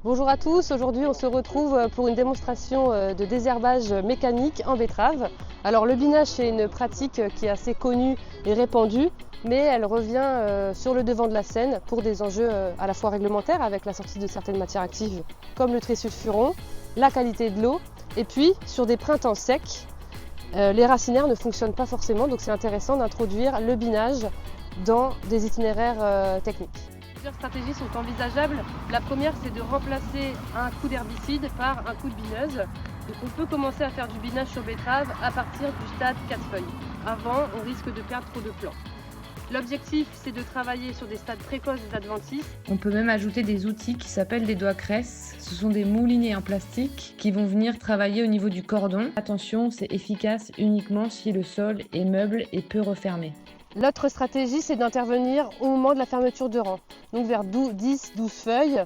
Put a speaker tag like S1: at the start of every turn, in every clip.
S1: Bonjour à tous, aujourd'hui on se retrouve pour une démonstration de désherbage mécanique en betterave. Alors le binage c'est une pratique qui est assez connue et répandue, mais elle revient sur le devant de la scène pour des enjeux à la fois réglementaires avec la sortie de certaines matières actives comme le trisulfuron, la qualité de l'eau et puis sur des printemps secs, les racinaires ne fonctionnent pas forcément donc c'est intéressant d'introduire le binage dans des itinéraires techniques. Plusieurs stratégies sont envisageables. La première, c'est de remplacer un coup d'herbicide par un coup de bineuse. Donc on peut commencer à faire du binage sur betterave à partir du stade 4 feuilles. Avant, on risque de perdre trop de plants. L'objectif, c'est de travailler sur des stades précoces des adventices.
S2: On peut même ajouter des outils qui s'appellent des doigts cresses. Ce sont des moulinets en plastique qui vont venir travailler au niveau du cordon. Attention, c'est efficace uniquement si le sol est meuble et peu refermé.
S1: L'autre stratégie, c'est d'intervenir au moment de la fermeture de rang, donc vers 10-12 feuilles.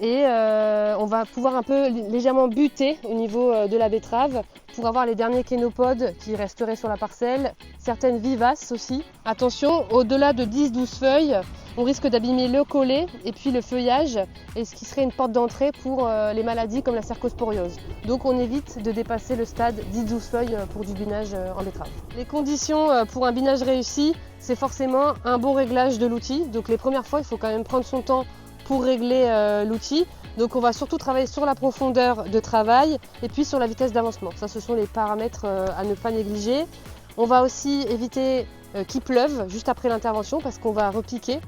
S1: Et on va pouvoir un peu légèrement buter au niveau de la betterave pour avoir les derniers kénopodes qui resteraient sur la parcelle, certaines vivaces aussi. Attention, au-delà de 10-12 feuilles, on risque d'abîmer le collet et puis le feuillage, et ce qui serait une porte d'entrée pour les maladies comme la cercosporiose. Donc on évite de dépasser le stade 10-12 feuilles pour du binage en betterave. Les conditions pour un binage réussi, c'est forcément un bon réglage de l'outil. Donc les premières fois, il faut quand même prendre son temps pour régler l'outil. Donc on va surtout travailler sur la profondeur de travail et puis sur la vitesse d'avancement. Ça, ce sont les paramètres à ne pas négliger. On va aussi éviter qu'il pleuve juste après l'intervention parce qu'on va repiquer.